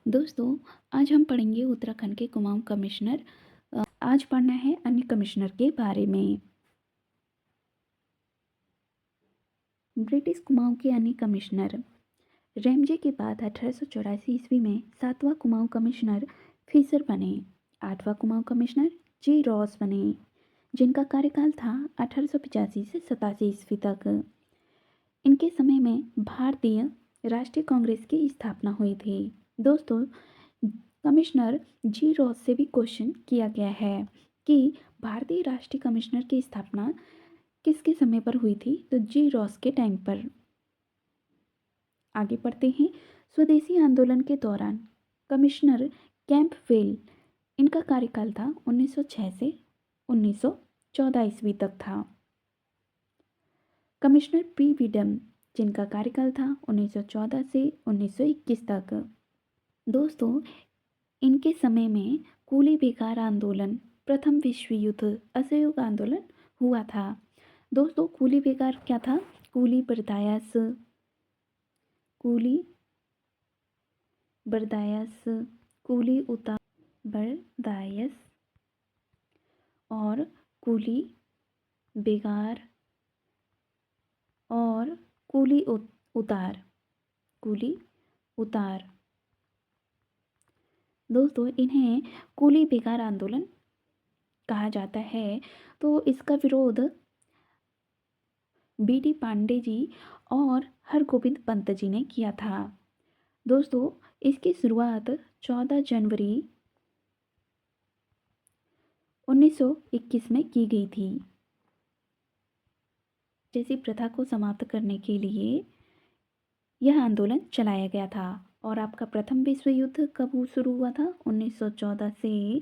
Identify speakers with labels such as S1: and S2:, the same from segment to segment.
S1: दोस्तों, आज हम पढ़ेंगे उत्तराखंड के कुमाऊं कमिश्नर। आज पढ़ना है अन्य कमिश्नर के बारे में। ब्रिटिश कुमाऊं के अन्य कमिश्नर। रैमजे के बाद 1884 ईस्वी में 7वां कुमाऊं कमिश्नर फीसर बने। 8वां कुमाऊं कमिश्नर जी रॉस बने, जिनका कार्यकाल था 1885 से 87 ईस्वी तक। इनके समय में भारतीय राष्ट्रीय कांग्रेस की स्थापना हुई थी। दोस्तों, कमिश्नर जी रॉस से भी क्वेश्चन किया गया है कि भारतीय राष्ट्रीय कमिश्नर की स्थापना किसके समय पर हुई थी, तो जी रॉस के टाइम पर। आगे पढ़ते हैं। स्वदेशी आंदोलन के दौरान कमिश्नर कैंपबेल, इनका कार्यकाल था 1906 से 1914 ईस्वी तक था। कमिश्नर पी विडम, जिनका कार्यकाल था 1914 से 1921 तक। दोस्तों, इनके समय में कूली बेकार आंदोलन, प्रथम विश्व युद्ध, असहयोग आंदोलन हुआ था। दोस्तों, कूली बेकार क्या था? कूली बर्दायस, कूली बर्दायस, कूली उतार बर्दायस और कूली बेगार और कूली उतार, कूली उतार। दोस्तों, इन्हें कूली बेगार आंदोलन कहा जाता है। तो इसका विरोध बी.डी. पांडे जी और हरगोविंद पंत जी ने किया था। दोस्तों, इसकी शुरुआत 14 जनवरी 1921 में की गई थी। जैसी प्रथा को समाप्त करने के लिए यह आंदोलन चलाया गया था। और आपका प्रथम विश्व युद्ध कब शुरू हुआ था? 1914 से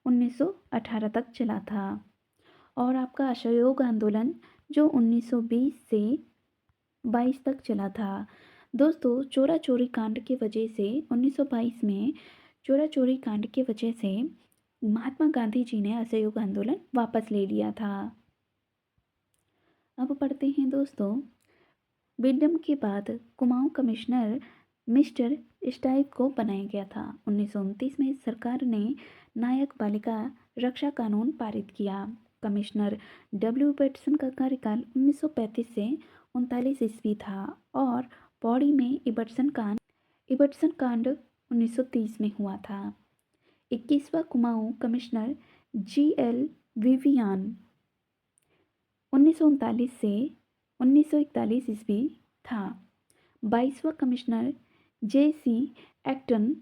S1: 1918 तक चला था। और आपका असहयोग आंदोलन जो 1920 से 22 तक चला था। दोस्तों, चोरा चोरी कांड की वजह से 1922 में चोरा चोरी कांड की वजह से महात्मा गांधी जी ने असहयोग आंदोलन वापस ले लिया था। अब पढ़ते हैं दोस्तों। विडम के बाद कुमाऊं कमिश्नर मिस्टर स्टाइव को बनाया गया था। 1929 में सरकार ने नायक बालिका रक्षा कानून पारित किया। कमिश्नर डब्ल्यू इबर्टसन का कार्यकाल 1935 से 39 ईस्वी था और पौड़ी में इबर्टसन कांड 1930 में हुआ था। 21वां कुमाऊं कमिश्नर जी.एल. विवियान 1939 से 1941 ईस्वी था। 22वां कमिश्नर जे.सी. एक्टन,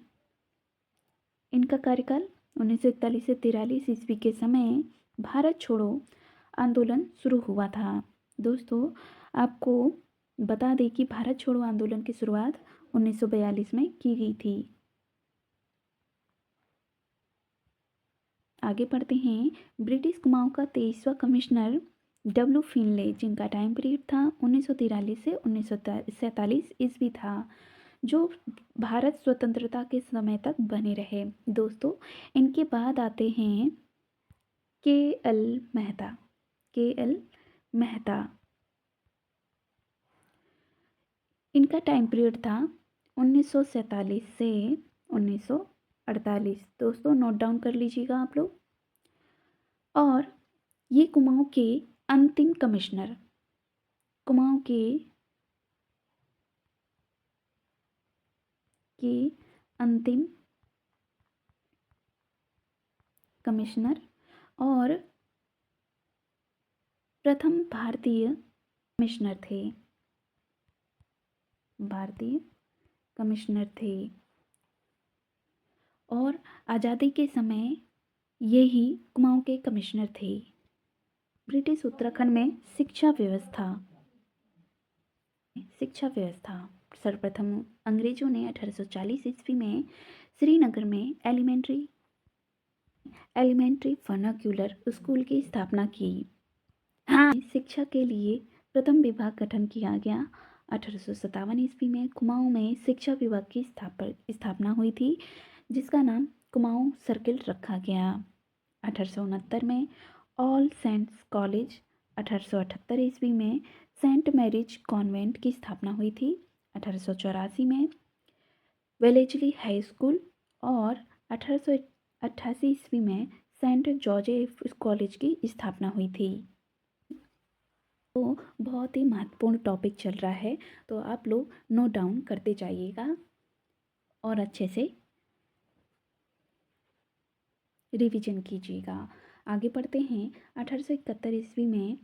S1: इनका कार्यकाल 1941 से 43 ईस्वी के समय भारत छोड़ो आंदोलन शुरू हुआ था। दोस्तों, आपको बता दें कि भारत छोड़ो आंदोलन की शुरुआत 1942 में की गई थी। आगे पढ़ते हैं। ब्रिटिश कुमाऊं का 23वां कमिश्नर डब्ल्यू फिनले, जिनका टाइम पीरियड था 1943 से 1947 ईस्वी था, जो भारत स्वतंत्रता के समय तक बने रहे। दोस्तों, इनके बाद आते हैं के.एल. मेहता। के.एल. मेहता, इनका टाइम पीरियड था 1947 से 1948। दोस्तों, नोट डाउन कर लीजिएगा आप लोग। और ये कुमाऊं के अंतिम कमिश्नर, कुमाऊं के अंतिम कमिश्नर और प्रथम भारतीय कमिश्नर थे। भारतीय कमिश्नर थे और आज़ादी के समय यही कुमाऊं के कमिश्नर थे। ब्रिटिश उत्तराखंड में शिक्षा व्यवस्था सर्वप्रथम अंग्रेजों ने 1840 ईस्वी में श्रीनगर में एलिमेंट्री वर्नाक्यूलर स्कूल की स्थापना की। हाँ, शिक्षा के लिए प्रथम विभाग गठन किया गया। 1857 ईस्वी में कुमाऊं में शिक्षा विभाग की स्थापना हुई थी, जिसका नाम कुमाऊं सर्किल रखा गया। 1869 में ऑल सेंट्स कॉलेज, 1878 ईस्वी में सेंट मैरीज कॉन्वेंट की स्थापना हुई थी। 1884 में वेलेजली हाई स्कूल और 1888 ईस्वी में सेंट जोसेफ कॉलेज की स्थापना हुई थी। तो बहुत ही महत्वपूर्ण टॉपिक चल रहा है, तो आप लोग नोट डाउन करते जाइएगा और अच्छे से रिवीजन कीजिएगा। आगे बढ़ते हैं। 1871 ईस्वी में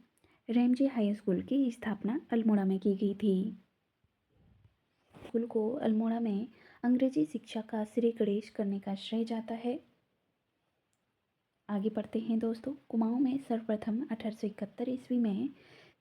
S1: रैमजे हाई स्कूल की स्थापना अल्मोड़ा में की गई थी। स्कूल को अल्मोड़ा में अंग्रेजी शिक्षा का श्री गणेश करने का श्रेय जाता है। आगे बढ़ते हैं दोस्तों। कुमाऊं में सर्वप्रथम 1871 ईस्वी में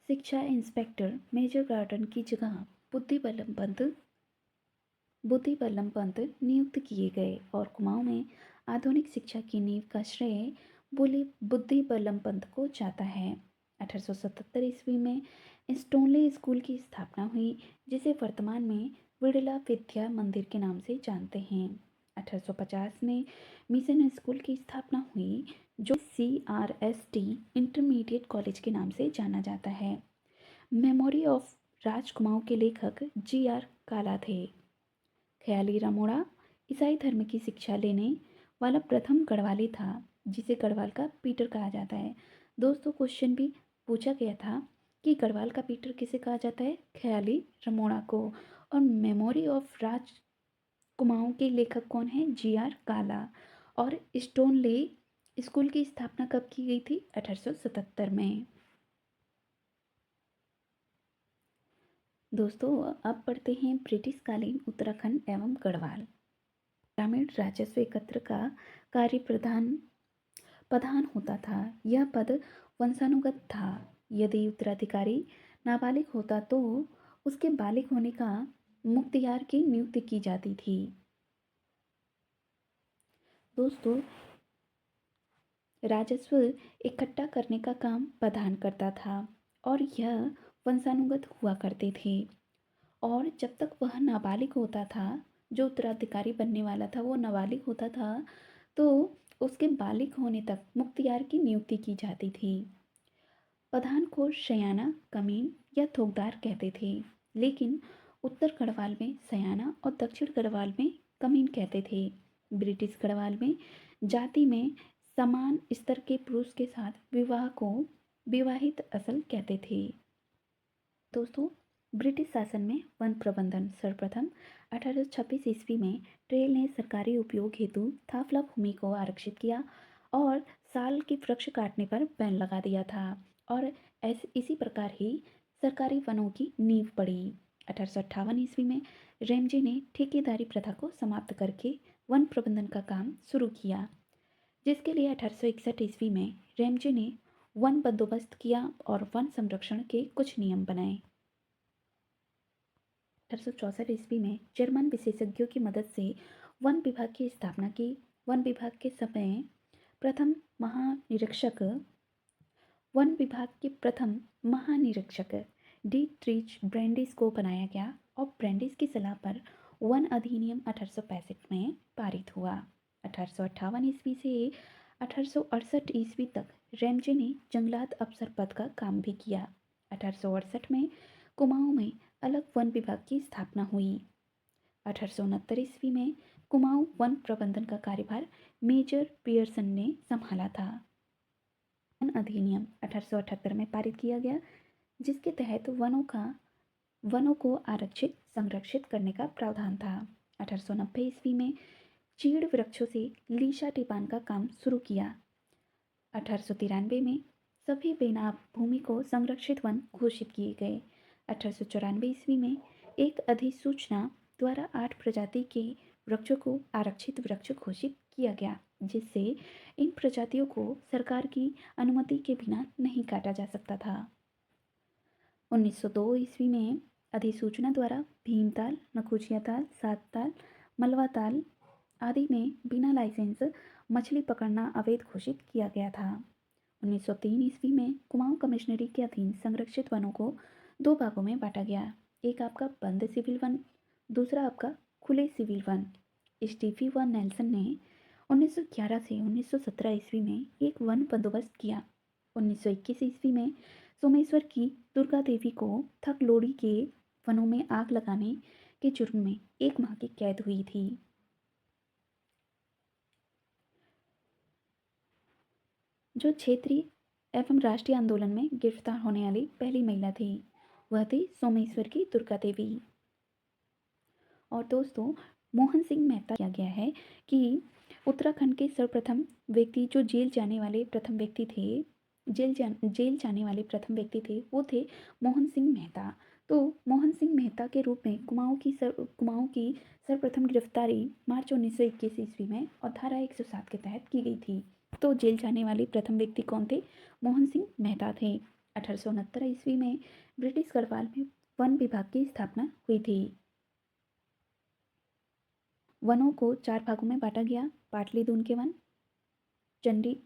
S1: शिक्षा इंस्पेक्टर मेजर गार्डन की जगह बुद्धि बल्लभ पंत नियुक्त किए गए और कुमाऊं में आधुनिक शिक्षा की नींव का श्रेय बुद्धि बल्लभ पंत को जाता है। 1877 ईस्वी में स्टोनले स्कूल की स्थापना हुई, जिसे वर्तमान में बिड़ला विद्या मंदिर के नाम से जानते हैं। 1850 में मिशन स्कूल की स्थापना हुई, जो CRST इंटरमीडिएट कॉलेज के नाम से जाना जाता है। मेमोरी ऑफ राजकुमार के लेखक GR काला थे। ख्याली रमोड़ा ईसाई धर्म की शिक्षा लेने वाला प्रथम गढ़वाली था, जिसे गढ़वाल का पीटर कहा जाता है। दोस्तों, क्वेश्चन भी पूछा गया था कि गढ़वाल का पीटर किसे कहा जाता है? ख्याली रमोड़ा को। और मेमोरी ऑफ राजकुमार के लेखक कौन है? GR काला। और स्टोनले स्कूल की स्थापना कब की गई थी? 1877 में। दोस्तों, अब पढ़ते हैं ब्रिटिश कालीन उत्तराखंड एवं गढ़वाल। ग्रामीण राजस्व एकत्र का कार्य प्रधान होता था। यह पद वंशानुगत था। यदि उत्तराधिकारी नाबालिग होता तो उसके बालिग होने का मुख्तियार की नियुक्ति की जाती थी। दोस्तों, राजस्व इकट्ठा करने का काम प्रधान करता था और यह वंशानुगत हुआ करते थे। और जब तक वह नाबालिग होता था, जो उत्तराधिकारी बनने वाला था वो नाबालिग होता था, तो उसके बालिग होने तक मुख्तियार की नियुक्ति की जाती थी। प्रधान को सयाना, कमीन या थोकदार कहते थे, लेकिन उत्तर गढ़वाल में सयाना और दक्षिण गढ़वाल में कमीन कहते थे। ब्रिटिश गढ़वाल में जाति में समान स्तर के पुरुष के साथ विवाह को विवाहित असल कहते थे। दोस्तों, ब्रिटिश शासन में वन प्रबंधन सर्वप्रथम 1826 ईस्वी में ट्रेल ने सरकारी उपयोग हेतु थाफला भूमि को आरक्षित किया और साल के वृक्ष काटने पर बैन लगा दिया था और इसी प्रकार ही सरकारी वनों की नींव पड़ी। 1858 ईस्वी में रैमजे ने ठेकेदारी प्रथा को समाप्त करके वन प्रबंधन का काम शुरू किया, जिसके लिए 1861 ईस्वी में रैमजे ने वन बंदोबस्त किया और वन संरक्षण के कुछ नियम बनाए। 1864 ईस्वी में जर्मन विशेषज्ञों की मदद से वन विभाग की स्थापना की। वन विभाग के समय प्रथम महानिरीक्षक वन विभाग के प्रथम महानिरीक्षक डीट्रीच ब्रैंडिस को बनाया गया और ब्रैंडिस की सलाह पर वन अधिनियम 1865 में पारित हुआ। 1858 ईस्वी से 1868 ईस्वी तक रैमजे ने जंगलात अफसर पद का काम भी किया। 1868 में कुमाऊं में अलग वन विभाग की स्थापना हुई। 1869 ईस्वी में कुमाऊं वन प्रबंधन का कार्यभार मेजर पियर्सन ने संभाला था। वन अधिनियम 1878 में पारित किया गया, जिसके तहत वनों को आरक्षित संरक्षित करने का प्रावधान था। 1890 ईस्वी में चीड़ वृक्षों से लीशा टिपान का काम शुरू किया। 1893 में सभी बेनाब भूमि को संरक्षित वन घोषित किए गए। 1894 ईस्वी में एक अधिसूचना द्वारा 8 प्रजाति के वृक्षों को आरक्षित वृक्ष घोषित किया गया, जिससे इन प्रजातियों को सरकार की अनुमति के बिना नहीं काटा जा सकता था। 1902 ईस्वी में अधिसूचना द्वारा भीमताल, नखुचिया ताल, सात ताल, मलवा ताल आदि में बिना लाइसेंस मछली पकड़ना अवैध घोषित किया गया था। 1903 ईस्वी में कुमाऊं कमिश्नरी के अधीन संरक्षित वनों को 2 भागों में बांटा गया। एक आपका बंद सिविल वन, दूसरा आपका खुले सिविल वन। स्टीफी व नेल्सन ने 1911 से 1917 ईस्वी में एक वन बंदोबस्त किया। 1921 ईस्वी में सोमेश्वर की दुर्गा देवी को थकलोड़ी के वनों में आग लगाने के जुर्म में 1 माह की कैद हुई थी। जो क्षेत्रीय एवं राष्ट्रीय आंदोलन में गिरफ्तार होने वाली पहली महिला थी वह थी सोमेश्वर की दुर्गा देवी। और दोस्तों, मोहन सिंह मेहता किया गया है कि उत्तराखंड के सर्वप्रथम व्यक्ति जो जेल जाने वाले प्रथम व्यक्ति थे, जेल जाने वाले प्रथम व्यक्ति थे वो थे मोहन सिंह मेहता। तो मोहन सिंह मेहता के रूप में कुमाऊं की सर्वप्रथम गिरफ्तारी मार्च 1921 ईस्वी में और धारा 107 के तहत की गई थी। तो जेल जाने वाले प्रथम व्यक्ति कौन थे? मोहन सिंह मेहता थे। 1869 ईस्वी में ब्रिटिश गढ़वाल में वन विभाग की स्थापना हुई थी। वनों को 4 भागों में बांटा गया: पाटली दून के वन, चंडी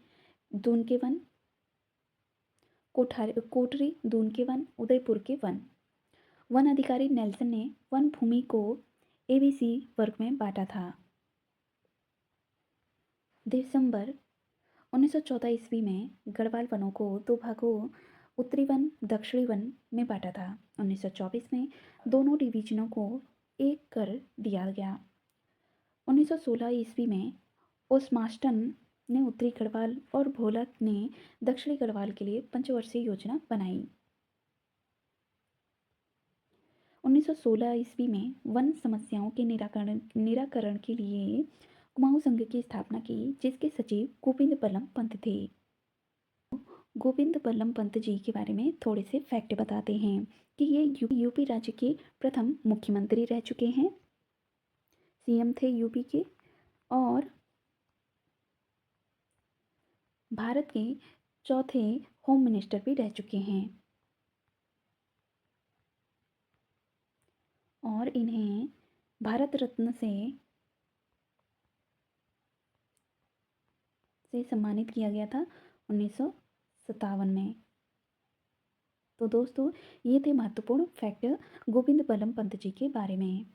S1: दून के वन, कोटरी दून के वन, उदयपुर के वन। वन अधिकारी नेल्सन ने वन भूमि को ABC वर्ग में बांटा था। दिसंबर 1914 ईस्वी में गढ़वाल वनों को 2 भागों उत्तरी वन दक्षिणी वन में बांटा था। 1924 में दोनों डिवीजनों को एक कर दिया गया। 1916 ईस्वी में ओसमास्टन ने उत्तरी गढ़वाल और भोलक ने दक्षिणी गढ़वाल के लिए पंचवर्षीय योजना बनाई। 1916 ईस्वी में वन समस्याओं के निराकरण के लिए कुमाऊं संघ की स्थापना की, जिसके सचिव गोविंद बल्लभ पंत थे। गोविंद बल्लभ पंत जी के बारे में थोड़े से फैक्ट बताते हैं कि ये यूपी राज्य के प्रथम मुख्यमंत्री रह चुके हैं, CM थे यूपी के, और भारत के चौथे होम मिनिस्टर भी रह चुके हैं। और इन्हें भारत रत्न से सम्मानित किया गया था 1957 में। तो दोस्तों, ये थे महत्वपूर्ण फैक्ट गोविंद बल्लभ पंत जी के बारे में।